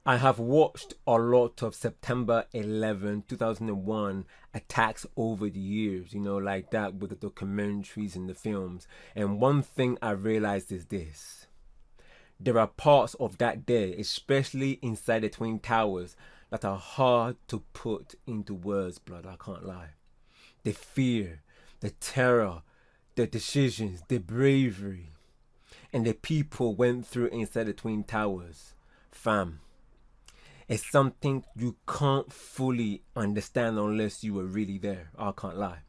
I have watched a lot of September 11, 2001 attacks over the years, like that with the documentaries and the films. And one thing I realized is this: there are parts of that day, especially inside the Twin Towers, that are hard to put into words, blood. I can't lie. The fear, the terror, the decisions, the bravery, and the people went through inside the Twin Towers. Fam, it's something you can't fully understand unless you were really there. I can't lie.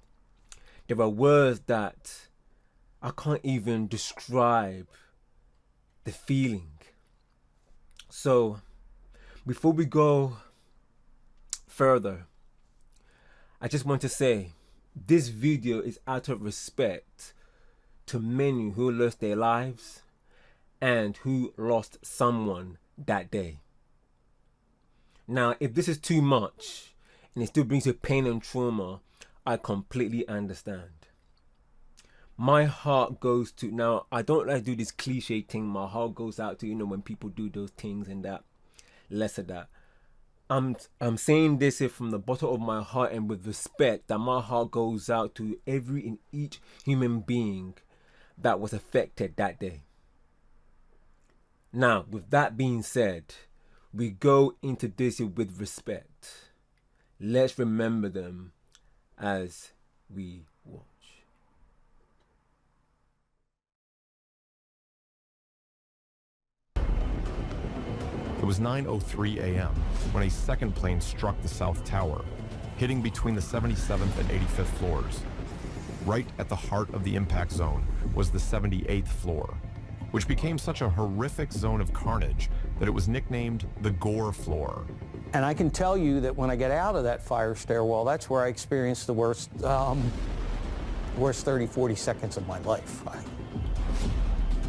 There are words that I can't even describe the feeling. So, before we go further, I just want to say this video is out of respect to many who lost their lives and who lost someone that day. Now, if this is too much and it still brings you pain and trauma, I completely understand. My heart goes to, now I don't like to do this cliche thing, my heart goes out to, when people do those things and that, less of that. I'm saying this here from the bottom of my heart and with respect, that my heart goes out to every and each human being that was affected that day. Now, with that being said, we go into this with respect. Let's remember them as we watch. It was 9:03 a.m. when a second plane struck the South Tower, hitting between the 77th and 85th floors. Right at the heart of the impact zone was the 78th floor, which became such a horrific zone of carnage that it was nicknamed the Gore Floor. And I can tell you that when I get out of that fire stairwell, that's where I experienced the worst 30, 40 seconds of my life.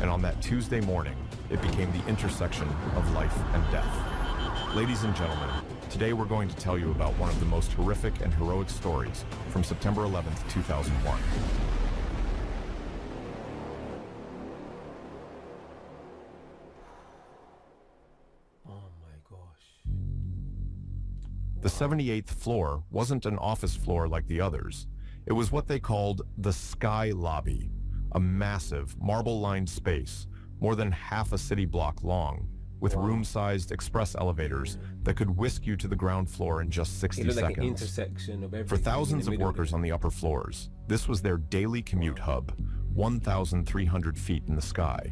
And on that Tuesday morning, it became the intersection of life and death. Ladies and gentlemen, today we're going to tell you about one of the most horrific and heroic stories from September 11th, 2001. Oh my gosh. The 78th floor wasn't an office floor like the others. It was what they called the Sky Lobby, a massive marble-lined space more than half a city block long, with room-sized express elevators that could whisk you to the ground floor in just 60 It seconds. like an intersection of everything. For thousands of workers on the upper floors, this was their daily commute hub, 1,300 feet in the sky.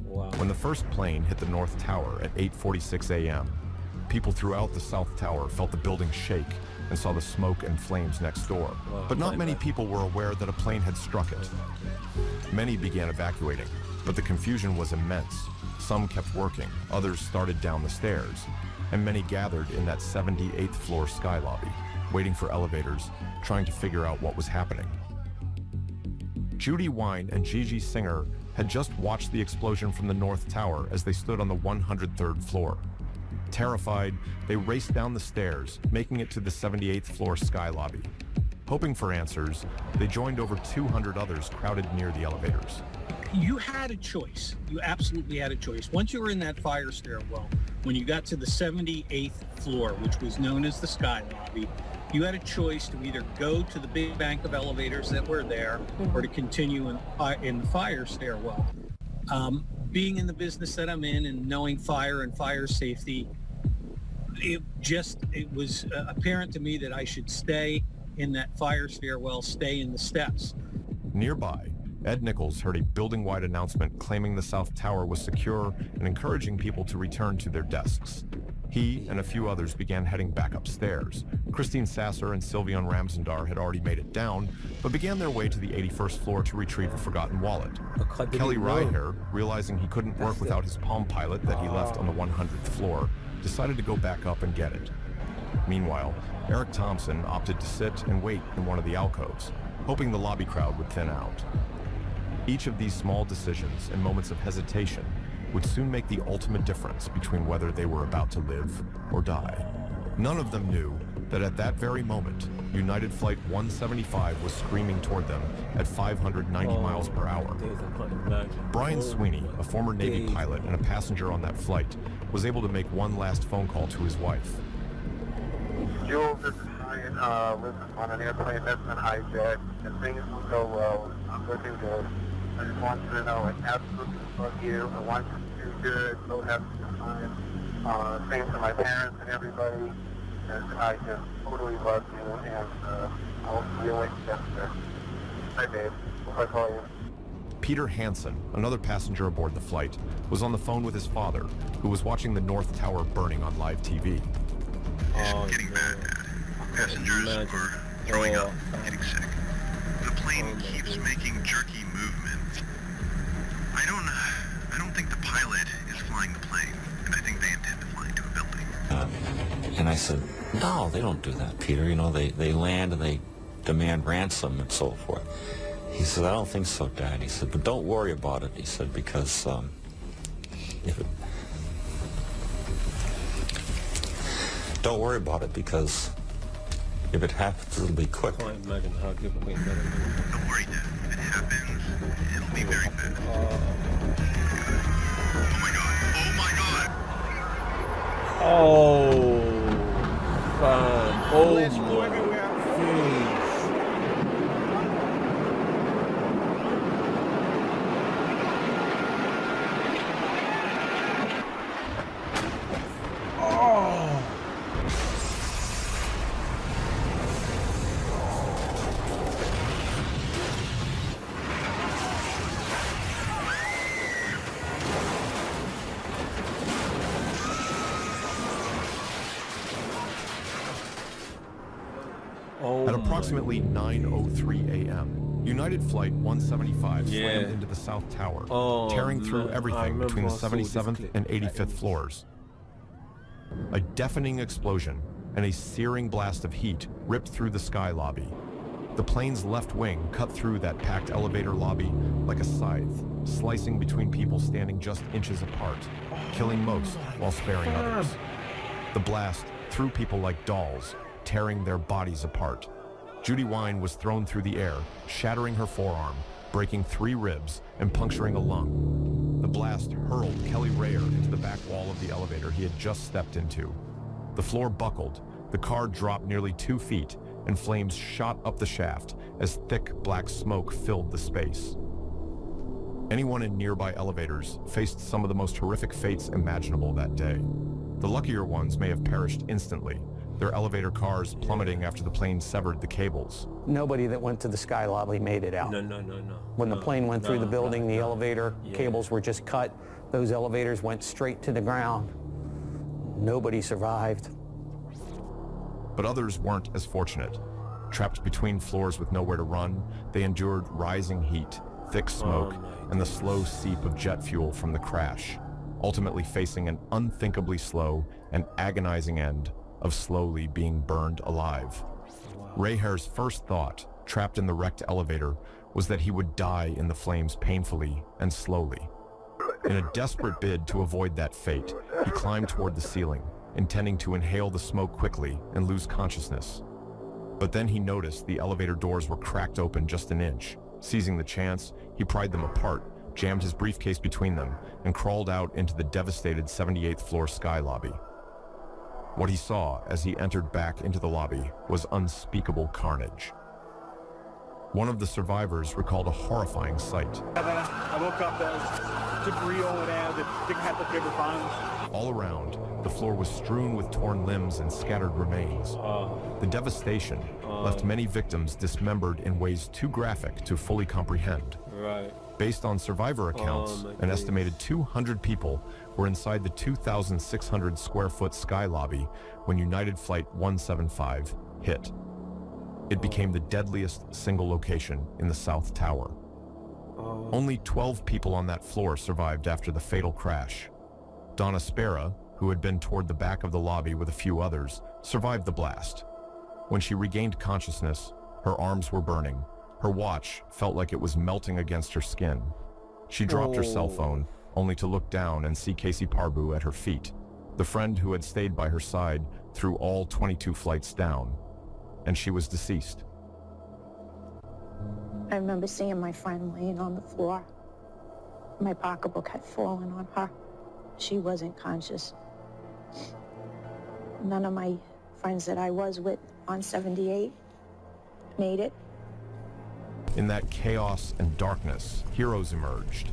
Wow. When the first plane hit the North Tower at 8:46 a.m., people throughout the South Tower felt the building shake and saw the smoke and flames next door. Wow. But not many people were aware that a plane had struck it. Many began evacuating, but the confusion was immense. Some kept working, others started down the stairs, and many gathered in that 78th floor sky lobby, waiting for elevators, trying to figure out what was happening. Judy Wine and Gigi Singer had just watched the explosion from the North Tower as they stood on the 103rd floor. Terrified, they raced down the stairs, making it to the 78th floor sky lobby. Hoping for answers, they joined over 200 others crowded near the elevators. You had a choice. You absolutely had a choice. Once you were in that fire stairwell, when you got to the 78th floor, which was known as the Sky Lobby, you had a choice to either go to the big bank of elevators that were there or to continue in the fire stairwell. Being in the business that I'm in and knowing fire and fire safety, it was apparent to me that I should stay in that fire stairwell, stay in the steps. Nearby, Ed Nichols heard a building-wide announcement claiming the South Tower was secure and encouraging people to return to their desks. He and a few others began heading back upstairs. Christine Sasser and Sylvian Ramsendar had already made it down, but began their way to the 81st floor to retrieve a forgotten wallet. Kelly Ryhair, realizing he couldn't work without his Palm Pilot that he left on the 100th floor, decided to go back up and get it. Meanwhile, Eric Thompson opted to sit and wait in one of the alcoves, hoping the lobby crowd would thin out. Each of these small decisions and moments of hesitation would soon make the ultimate difference between whether they were about to live or die. None of them knew that at that very moment, United Flight 175 was screaming toward them at 590 miles per hour. Brian Sweeney, a former Navy pilot and a passenger on that flight, was able to make one last phone call to his wife. Jules, this is Brian. Listen, on an airplane that's been hijacked, and things will go well. I'm looking good. I just want you to know I absolutely love you. I want you to do good. So happy to find. Same to my parents and everybody. And I just totally love you, and I'll see you later. Bye, babe. I'll call you. Peter Hansen, another passenger aboard the flight, was on the phone with his father, who was watching the North Tower burning on live TV. Oh, getting bad. Passengers are throwing up, getting sick. The plane keeps making jerky movements. I don't think the pilot is flying the plane, and I think they intend to fly into a building. And I said, no, they don't do that, Peter. You know, they land and they demand ransom and so forth. He said, I don't think so, Dad. He said, but don't worry about it. He said, because don't worry about it, because if it happens, it'll be quick. I can't imagine how difficult it is. Don't worry, Dad. If it happens, it'll be very fast. Oh my God. Oh my God. Oh, fam. Oh, my. At approximately 9:03 a.m., United Flight 175 slammed into the South Tower, tearing through everything between the 77th and 85th floors. A deafening explosion and a searing blast of heat ripped through the sky lobby. The plane's left wing cut through that packed elevator lobby like a scythe, slicing between people standing just inches apart, killing most while sparing others. The blast threw people like dolls, tearing their bodies apart. Judy Wine was thrown through the air, shattering her forearm, breaking 3 ribs, and puncturing a lung. The blast hurled Kelly Rayer into the back wall of the elevator he had just stepped into. The floor buckled, the car dropped nearly 2 feet, and flames shot up the shaft as thick black smoke filled the space. Anyone in nearby elevators faced some of the most horrific fates imaginable that day. The luckier ones may have perished instantly, their elevator cars plummeting after the plane severed the cables. Nobody that went to the sky lobby made it out. No. When the plane went through the building, the elevator cables were just cut. Those elevators went straight to the ground. Nobody survived. But others weren't as fortunate. Trapped between floors with nowhere to run, they endured rising heat, thick smoke, and the slow seep of jet fuel from the crash, ultimately facing an unthinkably slow and agonizing end of slowly being burned alive. Raher's first thought, trapped in the wrecked elevator, was that he would die in the flames painfully and slowly. In a desperate bid to avoid that fate, he climbed toward the ceiling, intending to inhale the smoke quickly and lose consciousness. But then he noticed the elevator doors were cracked open just an inch. Seizing the chance, he pried them apart, jammed his briefcase between them, and crawled out into the devastated 78th floor sky lobby. What he saw as he entered back into the lobby was unspeakable carnage. One of the survivors recalled a horrifying sight. I woke up, there was debris all around, it didn't have the paper funds. All around, the floor was strewn with torn limbs and scattered remains. The devastation left many victims dismembered in ways too graphic to fully comprehend. Based on survivor accounts, an estimated 200 people were inside the 2,600 square foot sky lobby when United Flight 175 hit. It became the deadliest single location in the South Tower. Only 12 people on that floor survived after the fatal crash. Donna Spera, who had been toward the back of the lobby with a few others, survived the blast. When she regained consciousness, her arms were burning. Her watch felt like it was melting against her skin. She dropped her cell phone, only to look down and see Casey Parbu at her feet, the friend who had stayed by her side through all 22 flights down, and she was deceased. I remember seeing my friend laying on the floor. My pocketbook had fallen on her. She wasn't conscious. None of my friends that I was with on 78 made it. In that chaos and darkness, heroes emerged.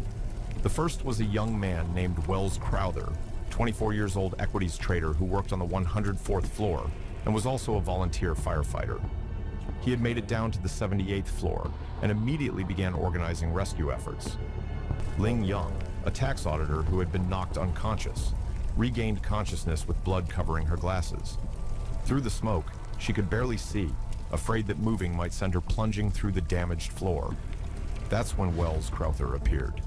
The first was a young man named Wells Crowther, 24 years old equities trader who worked on the 104th floor and was also a volunteer firefighter. He had made it down to the 78th floor and immediately began organizing rescue efforts. Ling Young, a tax auditor who had been knocked unconscious, regained consciousness with blood covering her glasses. Through the smoke, she could barely see, afraid that moving might send her plunging through the damaged floor. That's when Wells Crowther appeared.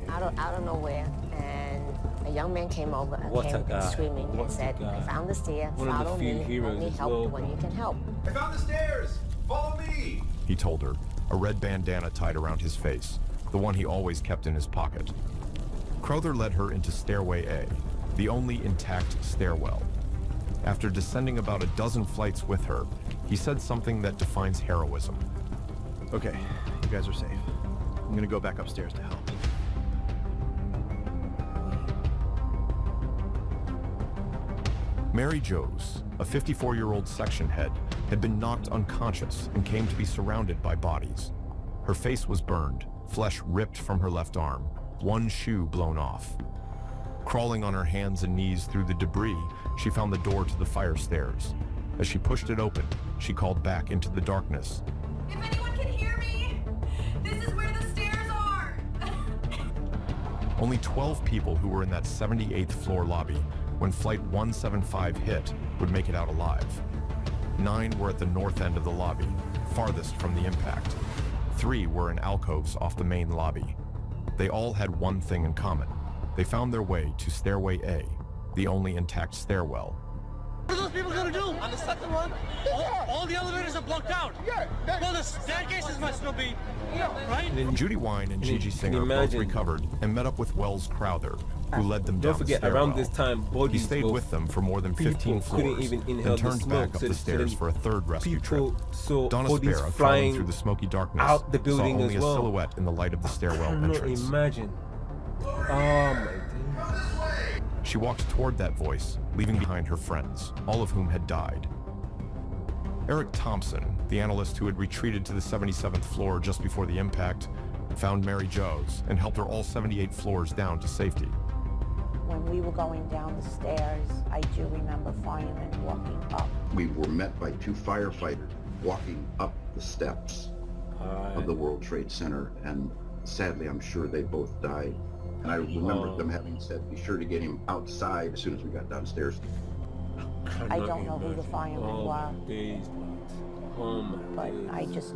Out of nowhere, and a young man came over and came screaming and said, "I found the stair, follow me, let me help when you can help." "I found the stairs! Follow me!" He told her, a red bandana tied around his face, the one he always kept in his pocket. Crowther led her into Stairway A, the only intact stairwell. After descending about a dozen flights with her, he said something that defines heroism. "Okay, you guys are safe. I'm gonna go back upstairs to help." Mary Joes, a 54-year-old section head, had been knocked unconscious and came to be surrounded by bodies. Her face was burned, flesh ripped from her left arm, one shoe blown off. Crawling on her hands and knees through the debris, she found the door to the fire stairs. As she pushed it open, she called back into the darkness. "If anyone can hear me, this is where the stairs are." Only 12 people who were in that 78th floor lobby when Flight 175 hit would make it out alive. 9 were at the north end of the lobby, farthest from the impact. 3 were in alcoves off the main lobby. They all had one thing in common. They found their way to Stairway A, the only intact stairwell. What are those people gonna do? On the second one? All the elevators are blocked out. Well, the staircases must still be, right? Judy Wine and Gigi Singer both recovered and met up with Wells Crowther, who led them down the stairwell. Don't forget, around this time, bodies he stayed with them for more than 15 floors and turned back up the stairs for a third rescue trip. Donna Spera crawling through the smoky darkness out the building saw only as well. a silhouette in the light of the stairwell entrance. Imagine. Oh my days. She walked toward that voice, leaving behind her friends, all of whom had died. Eric Thompson, the analyst who had retreated to the 77th floor just before the impact, found Mary Joes and helped her all 78 floors down to safety. When we were going down the stairs, I do remember firemen walking up. We were met by 2 firefighters walking up the steps of the World Trade Center, and sadly, I'm sure they both died. And I remember them having said, "Be sure to get him outside as soon as we got downstairs." I don't know who the firemen were, but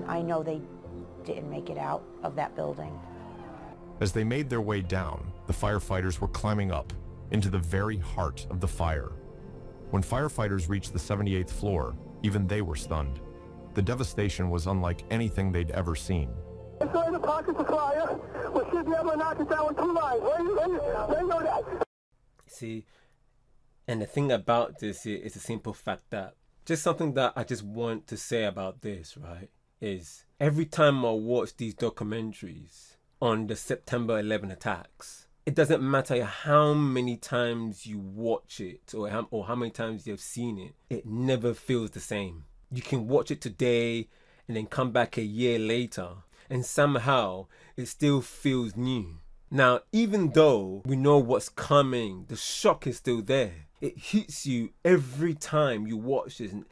I know they didn't make it out of that building. As they made their way down, the firefighters were climbing up into the very heart of the fire. When firefighters reached the 78th floor, even they were stunned. The devastation was unlike anything they'd ever seen. It's going to pockets of fire. We should be able to knock it down with 2 lines. They know that. See, and the thing about this is a simple fact that, just something that I just want to say about this, right, is every time I watch these documentaries on the September 11 attacks, it doesn't matter how many times you watch it or how many times you've seen it, it never feels the same. You can watch it today and then come back a year later, and somehow it still feels new. Now, even though we know what's coming, the shock is still there. It hits you every time you watch this, and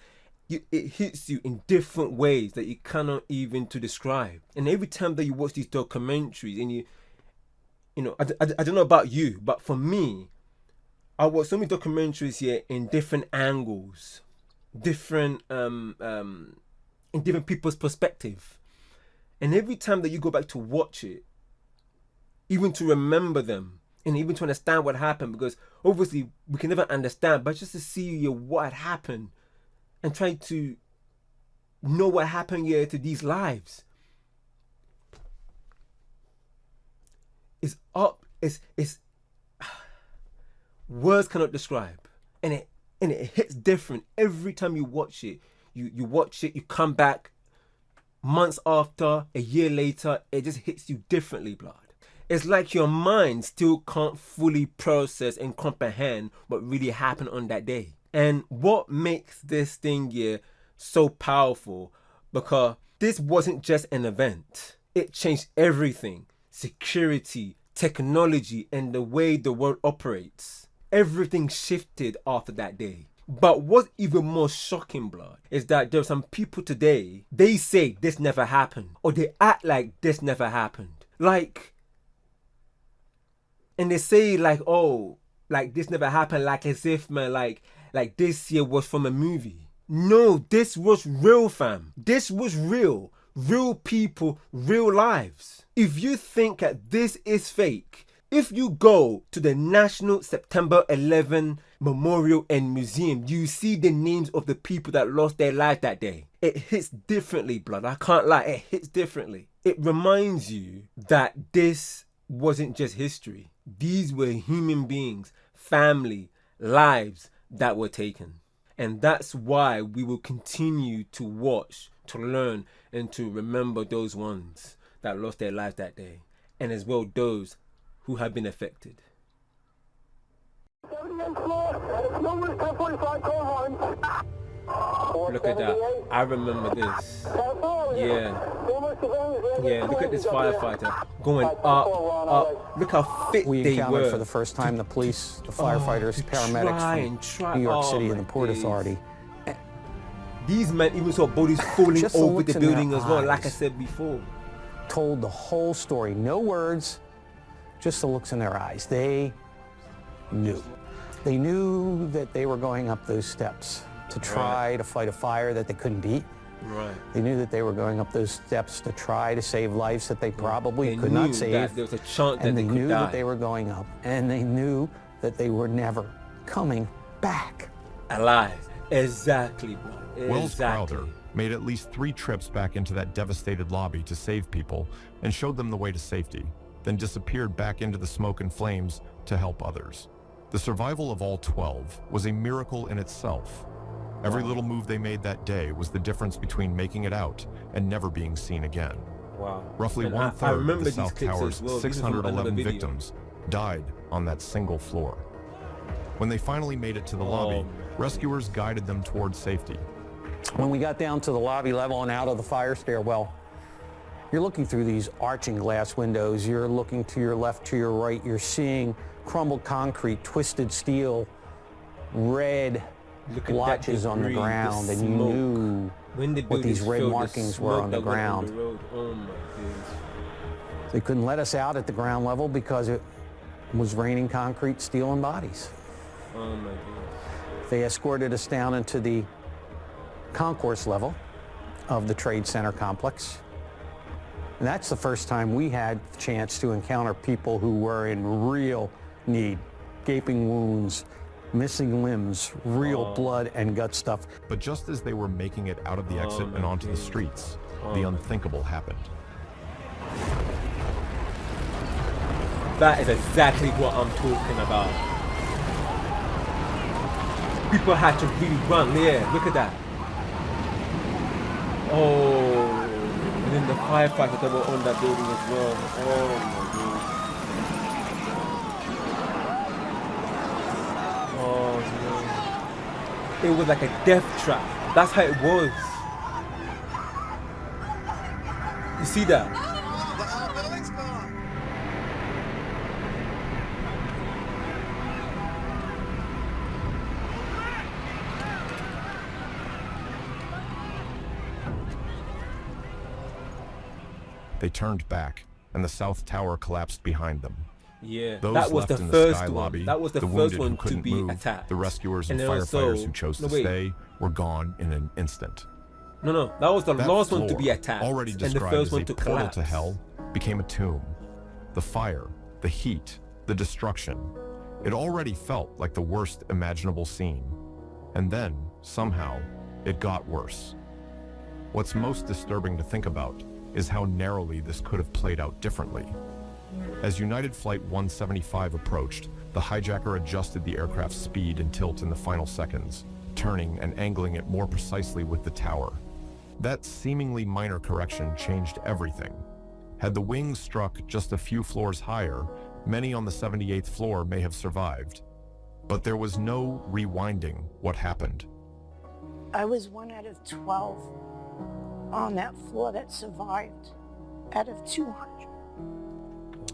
it hits you in different ways that you cannot even to describe. And every time that you watch these documentaries, and you know, I don't know about you, but for me, I watch so many documentaries here in different angles, different in different people's perspective. And every time that you go back to watch it, even to remember them, and even to understand what happened, because obviously we can never understand, but just to see what happened and try to know what happened here to these lives. words cannot describe. And it hits different every time you watch it. You watch it, you come back months after, a year later, it just hits you differently, blood. It's like your mind still can't fully process and comprehend what really happened on that day. And what makes this thing here so powerful, because this wasn't just an event. It changed everything. Security, technology, and the way the world operates. Everything shifted after that day. But what's even more shocking, blood, is that there are some people today, they say this never happened. Or they act like this never happened. And they say like, oh, like this never happened, like as if, man, like this year was from a movie. No, this was real, fam. This was real. Real people, real lives. If you think that this is fake, if you go to the National September 11 Memorial and Museum, you see the names of the people that lost their life that day. It hits differently, blood. I can't lie, it hits differently. It reminds you that this wasn't just history. These were human beings, family, lives that were taken. And that's why we will continue to watch, to learn, and to remember those ones that lost their lives that day. And as well those who have been affected. Look at that. I remember this. Yeah. Yeah, look at this firefighter going up. Look how fit we they encountered were. For the first time the police, the firefighters, paramedics from New York City and the Port Authority. These men even saw bodies falling Just the over looks the in their building as well, like I eyes said before. Told the whole story. No words, just the looks in their eyes. They knew. They knew that they were going up those steps to try to fight a fire that they couldn't beat. Right. They knew that they were going up those steps to try to save lives that they probably could not save. That there was a chance that and they they could knew die. that they were going up, and they knew that they were never coming back. Alive. Exactly, bro. Wells Crowther made at least 3 trips back into that devastated lobby to save people and showed them the way to safety, then disappeared back into the smoke and flames to help others. The survival of all 12 was a miracle in itself. Every little move they made that day was the difference between making it out and never being seen again. Wow. Roughly And one-third of the South Tower's well. 611 victims died on that single floor. When they finally made it to the lobby, rescuers guided them towards safety. When we got down to the lobby level and out of the fire stairwell, you're looking through these arching glass windows. You're looking to your left, to your right. You're seeing crumbled concrete, twisted steel, red blotches on the ground, and you knew what these red markings were on the ground. They couldn't let us out at the ground level because it was raining concrete, steel, and bodies. Oh my goodness. They escorted us down into the concourse level of the Trade Center complex. And that's the first time we had the chance to encounter people who were in real need, gaping wounds, missing limbs, real blood and gut stuff. But just as they were making it out of the exit and onto the streets, the unthinkable happened. That is exactly what I'm talking about. People had to really run. Yeah, look at that. Oh, and then the firefighters that were on that building as well. Oh my god. Oh no. It was like a death trap. That's how it was. You see that? They turned back, and the South Tower collapsed behind them. Yeah, Those that was left the in first sky one. lobby, That was the first wounded one who to couldn't be move, attacked. the rescuers and then firefighters also- who chose no, to wait. stay were gone in an instant. No, that was the That last one to floor, be attacked, already and the described first as one a to portal collapse. to hell, became a tomb. The fire, the heat, the destruction. It already felt like the worst imaginable scene. And then, somehow, it got worse. What's most disturbing to think about is how narrowly this could have played out differently. As United Flight 175 approached, the hijacker adjusted the aircraft's speed and tilt in the final seconds, turning and angling it more precisely with the tower. That seemingly minor correction changed everything. Had the wings struck just a few floors higher, many on the 78th floor may have survived. But there was no rewinding what happened. I was one out of 12 on that floor that survived out of 200.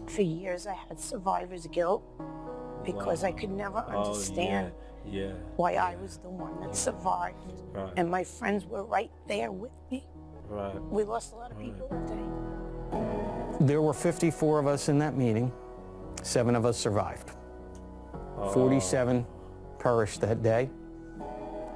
For years I had survivor's guilt because I could never understand why I was the one that survived. Right. And my friends were right there with me. Right. We lost a lot of people that day. There were 54 of us in that meeting. 7 of us survived. 47 perished that day.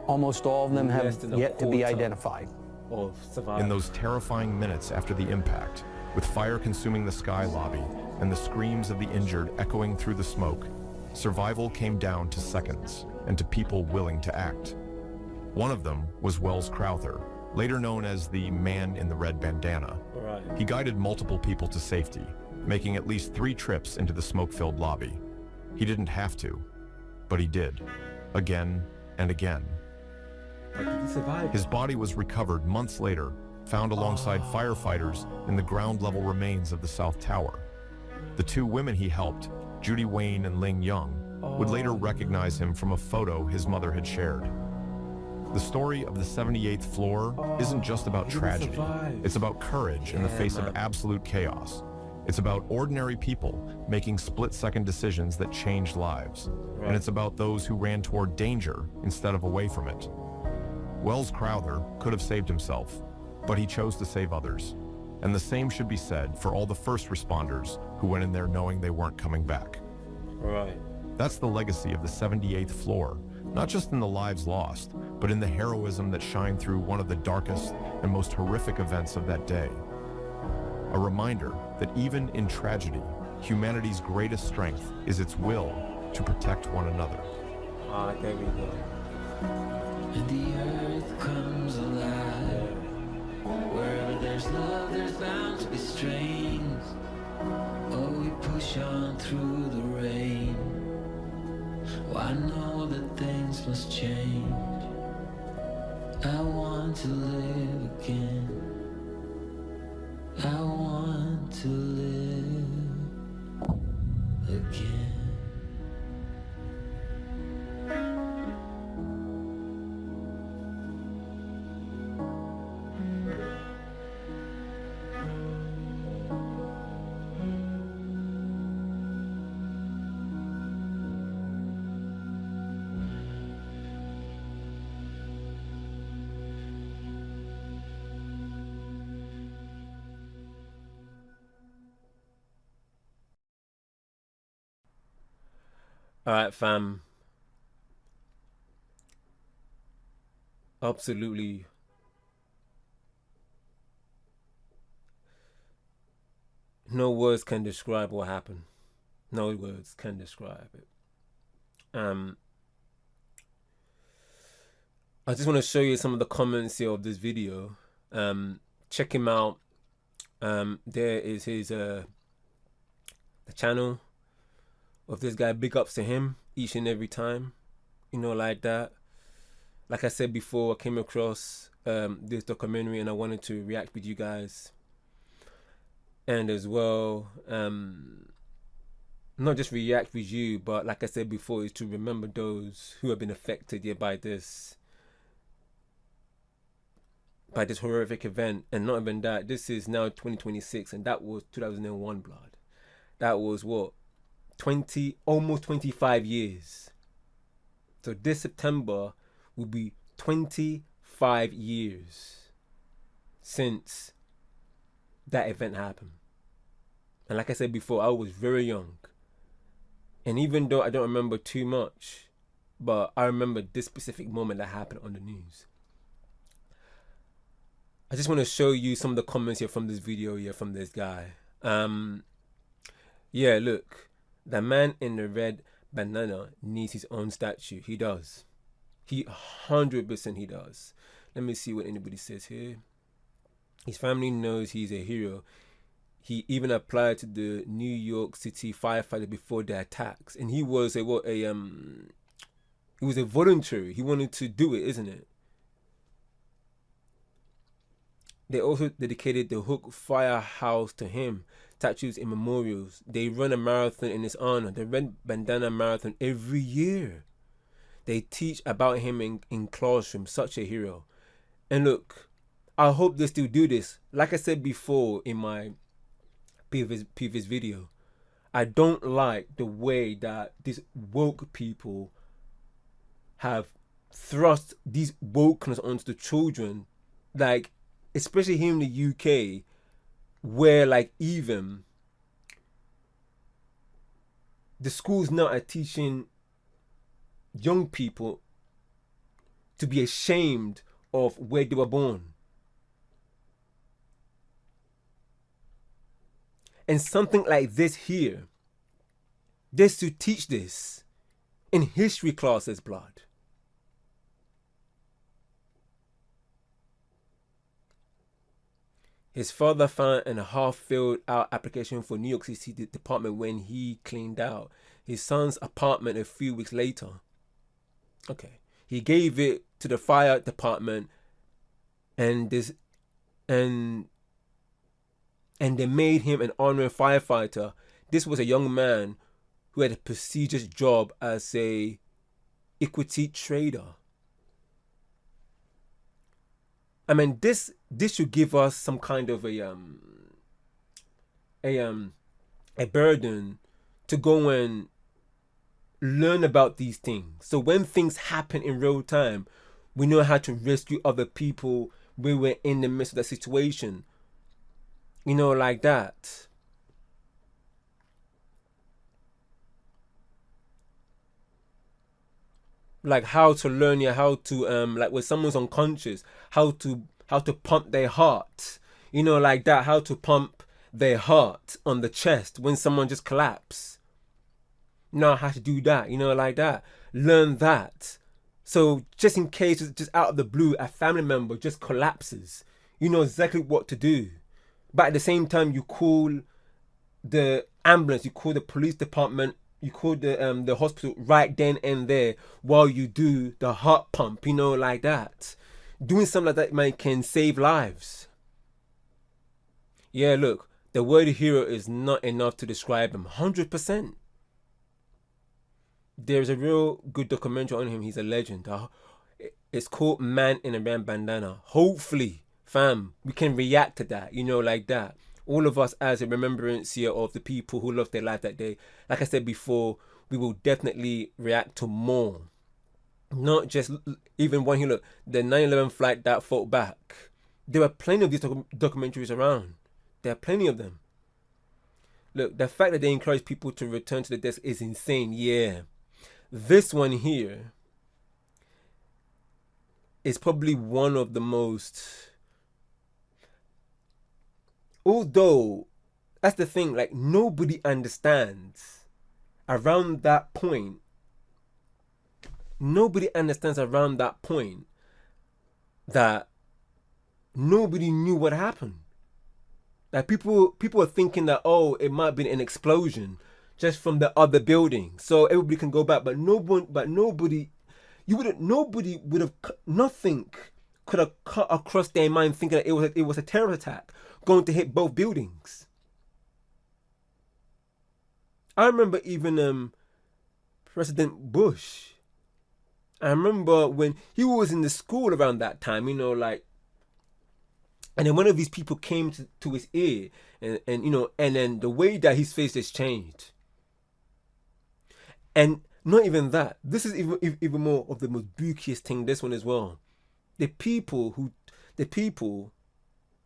Almost all of them have yet to be identified. In those terrifying minutes after the impact, with fire consuming the sky lobby and the screams of the injured echoing through the smoke, survival came down to seconds and to people willing to act. One of them was Wells Crowther, later known as the man in the red bandana. Right. He guided multiple people to safety, making at least 3 trips into the smoke-filled lobby. He didn't have to, but he did, again and again. He survived. His body was recovered months later, found alongside firefighters in the ground-level remains of the South Tower. The 2 women he helped, Judy Wayne and Ling Young, would later recognize him from a photo his mother had shared. The story of the 78th floor isn't just about tragedy. It's about courage in the face of absolute chaos. It's about ordinary people making split-second decisions that changed lives. And it's about those who ran toward danger instead of away from it. Wells Crowther could have saved himself, but he chose to save others. And the same should be said for all the first responders who went in there knowing they weren't coming back. Right. That's the legacy of the 78th floor, not just in the lives lost, but in the heroism that shined through one of the darkest and most horrific events of that day. A reminder that even in tragedy, humanity's greatest strength is its will to protect one another. There we go. And the earth comes alive. Wherever there's love, there's bound to be strains. Oh, we push on through the rain. Oh, I know that things must change. I want to live again. I want to live again. All right, fam. Absolutely. No words can describe what happened. No words can describe it. I just want to show you some of the comments here of this video. Check him out. There is his the channel of this guy. Big ups to him each and every time, you know, like that. Like I said before, I came across this documentary and I wanted to react with you guys, and as well not just react with you, but like I said before, is to remember those who have been affected by this horrific event. And not even that, this is now 2026 and that was 2001 blood. That was what, almost 25 years. So this September will be 25 years since that event happened. And like I said before, I was very young. And even though I don't remember too much, but I remember this specific moment that happened on the news. I just want to show you some of the comments here from this video here from this guy. Yeah, look. The man in the red bandana needs his own statue. He does. He 100% he does. Let me see what anybody says here. His family knows he's a hero. he even applied to the New York City firefighter before the attacks, and he was a voluntary. He wanted to do it, isn't it? They also dedicated the Hook Firehouse to him, statues and memorials. They run a marathon in his honor, the Red Bandana Marathon, every year. They teach about him in classrooms, such a hero. And look, I hope they still do this. Like I said before in my previous video, I don't like the way that these woke people have thrust these wokeness onto the children, like especially here in the UK, where like even the schools now are teaching young people to be ashamed of where they were born. And something like this here, just to teach this in history classes, blood. His father found a half-filled out application for New York City department when he cleaned out his son's apartment a few weeks later. Okay, he gave it to the fire department, and they made him an honorary firefighter. This was a young man who had a prestigious job as a equity trader. I mean, this should give us some kind of a burden to go and learn about these things. So when things happen in real time, we know how to rescue other people when we're in the midst of that situation. You know, like that. Like how to learn, how to like when someone's unconscious, how to pump their heart. You know, like that. How to pump their heart on the chest when someone just collapses. Know how to do that. You know, like that. Learn that. So just in case, just out of the blue, a family member just collapses, you know exactly what to do. But at the same time, you call the ambulance, you call the police department, you call the hospital right then and there while you do the heart pump, you know, like that. Doing something like that, man, can save lives. Yeah, look, the word hero is not enough to describe him. 100%. There's a real good documentary on him. He's a legend. It's called Man in a Red Bandana. Hopefully, fam, we can react to that, you know, like that. All of us as a remembrance here of the people who lost their life that day. Like I said before, we will definitely react to more. Not just even one here, look, the 9/11 flight that fought back. There are plenty of these documentaries around. There are plenty of them. Look, the fact that they encourage people to return to the desk is insane, yeah. This one here is probably one of the most... Although, that's the thing, like nobody understands around that point. Nobody understands around that point that nobody knew what happened. Like people are thinking that, oh, it might have been an explosion just from the other building, so everybody can go back. But nobody would have, nothing could have cut across their mind thinking that it was a terror attack going to hit both buildings. I remember even President Bush. I remember when he was in the school around that time, you know, like, and then one of these people came to his ear, and you know, and then the way that his face has changed. And not even that. This is even more of the most bookiest thing. This one as well.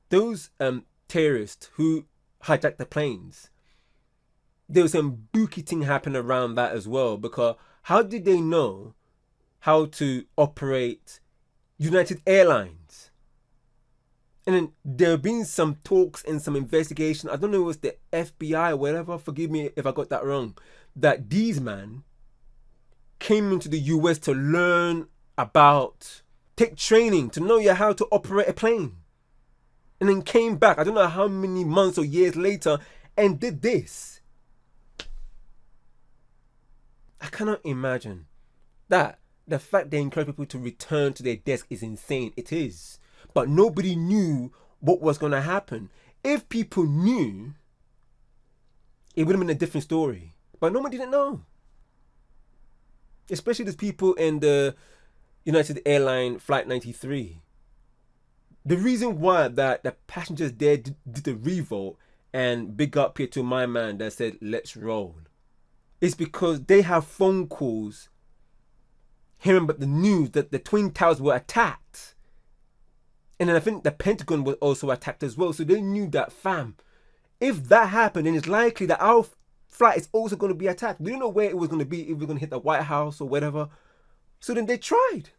Those terrorists who hijacked the planes. There was some booky thing happening around that as well. Because how did they know how to operate United Airlines? And then there have been some talks and some investigation. I don't know if it was the FBI or whatever. Forgive me if I got that wrong. That these men came into the US to learn about, take training, to know how to operate a plane. and then came back, I don't know how many months or years later, and did this. I cannot imagine that. The fact they encourage people to return to their desk is insane. It is. But nobody knew what was going to happen. If people knew, it would have been a different story. But nobody didn't know. Especially those people in the United Airline Flight 93. The reason why that the passengers there did the revolt, and big up here to my man that said, let's roll, is because they have phone calls hearing about the news that the Twin Towers were attacked. And then I think the Pentagon was also attacked as well. So they knew that, fam, if that happened, then it's likely that our flight is also going to be attacked. We don't know where it was going to be, if we were going to hit the White House or whatever. So then they tried.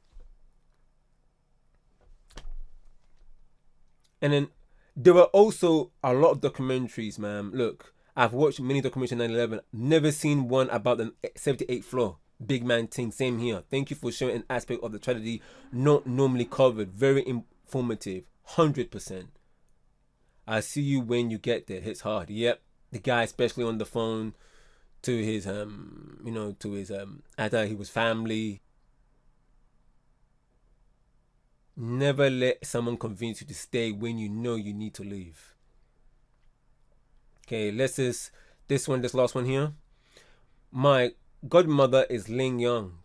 And then there were also a lot of documentaries, man. Look, I've watched many documentaries on 9/11. Never seen one about the 78th floor. Big man thing, same here. Thank you for showing an aspect of the tragedy not normally covered. Very informative, 100%. I'll see you when you get there. Hits hard. Yep. The guy, especially on the phone to his, either he was family. Never let someone convince you to stay when you know you need to leave. Okay, this last one here. My godmother is Ling Young.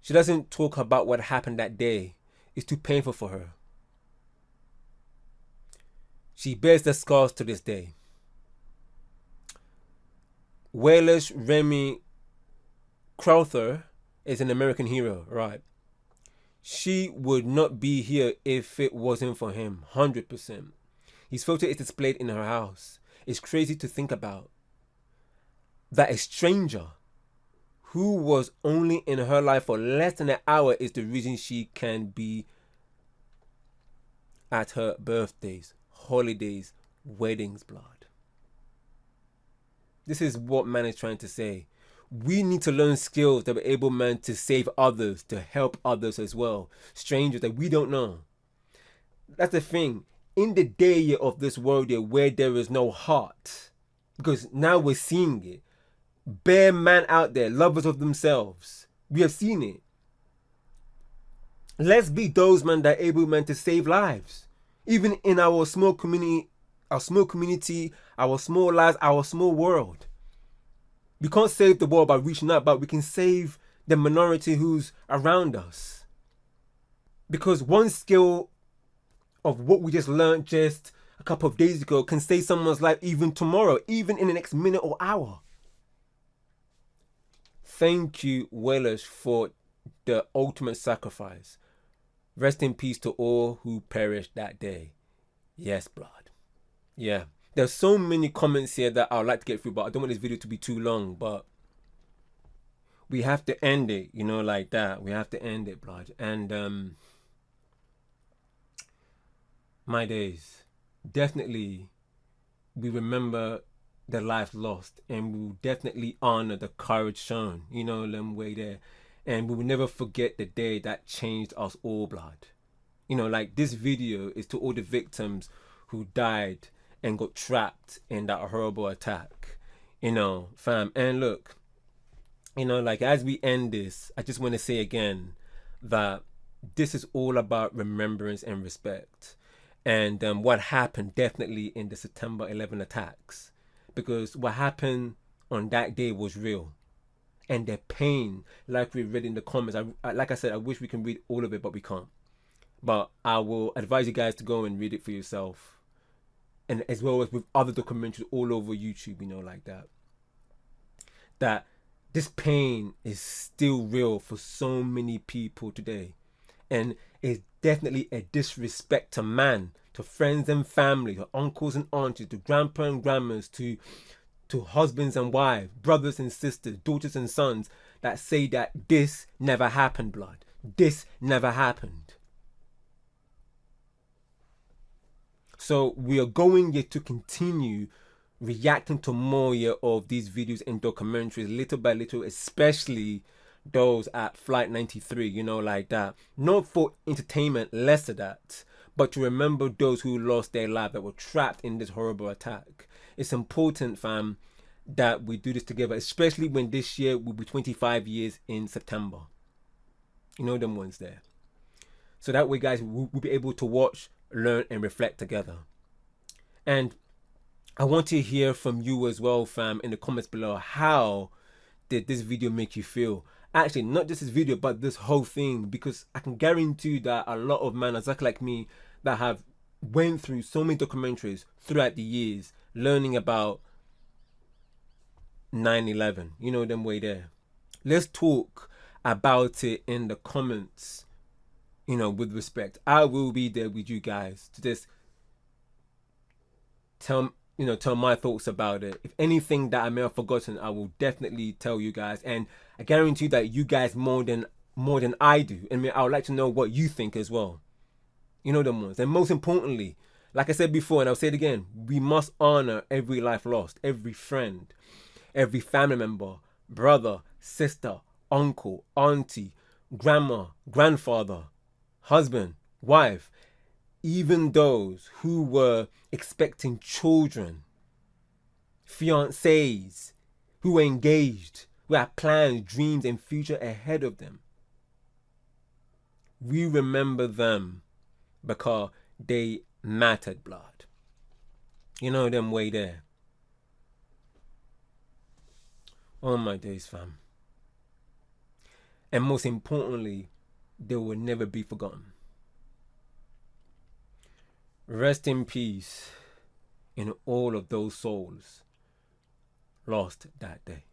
She doesn't talk about what happened that day. It's too painful for her. She bears the scars to this day. Whalers Remy Crowther is an American hero, right? She would not be here if it wasn't for him, 100%. His photo is displayed in her house. It's crazy to think about that a stranger who was only in her life for less than an hour is the reason she can be at her birthdays, holidays, weddings, blood. This is what man is trying to say. We need to learn skills that we're able, man, to save others, to help others as well. Strangers that we don't know. That's the thing. In the day of this world where there is no heart, because now we're seeing it. Bare man out there, lovers of themselves. We have seen it. Let's be those men that are able, man, to save lives. Even in our small community, our small lives, our small world. We can't save the world by reaching out, but we can save the minority who's around us. Because one skill of what we just learned just a couple of days ago can save someone's life even tomorrow, even in the next minute or hour. Thank you, Whalers, for the ultimate sacrifice. Rest in peace to all who perished that day. Yes, blood. Yeah. There's so many comments here that I would like to get through, but I don't want this video to be too long. But we have to end it, like that. We have to end it, blood. And my days. Definitely, we remember the life lost, and we will definitely honor the courage shown, them way there. And we will never forget the day that changed us all, blood. Like this video is to all the victims who died and got trapped in that horrible attack, fam. And look, like as we end this, I just want to say again that this is all about remembrance and respect. And what happened definitely in the September 11 attacks, because what happened on that day was real. And the pain, like we read in the comments, like I said, I wish we can read all of it, but we can't. But I will advise you guys to go and read it for yourself. And as well as with other documentaries all over YouTube, like that. That this pain is still real for so many people today. And it's definitely a disrespect to man, to friends and family, to uncles and aunties, to grandpa and grandmas, to husbands and wives, brothers and sisters, daughters and sons that say that this never happened, blood. This never happened. So we are going here to continue reacting to more of these videos and documentaries little by little, especially those at Flight 93, like that. Not for entertainment, less of that, but to remember those who lost their life, that were trapped in this horrible attack. It's important, fam, that we do this together, especially when this year will be 25 years in September. You know them ones there. So that way, guys, we'll be able to watch, learn, and reflect together. And I want to hear from you as well, fam, in the comments below. How did this video make you feel? Actually, not just this video, but this whole thing, because I can guarantee you that a lot of men, exactly like me, that have went through so many documentaries throughout the years, learning about 9/11. You know them way there. Let's talk about it in the comments, you know, with respect. I will be there with you guys to just tell my thoughts about it. If anything that I may have forgotten, I will definitely tell you guys. And I guarantee that you guys more than I do. I mean, I would like to know what you think as well. You know them ones. And most importantly, like I said before, and I'll say it again, we must honor every life lost, every friend, every family member, brother, sister, uncle, auntie, grandma, grandfather, husband, wife, even those who were expecting children, fiancés, who were engaged, who had plans, dreams, and future ahead of them. We remember them because they mattered, blood. You know them way there. Oh my days, fam. And most importantly, they will never be forgotten. Rest in peace in all of those souls lost that day.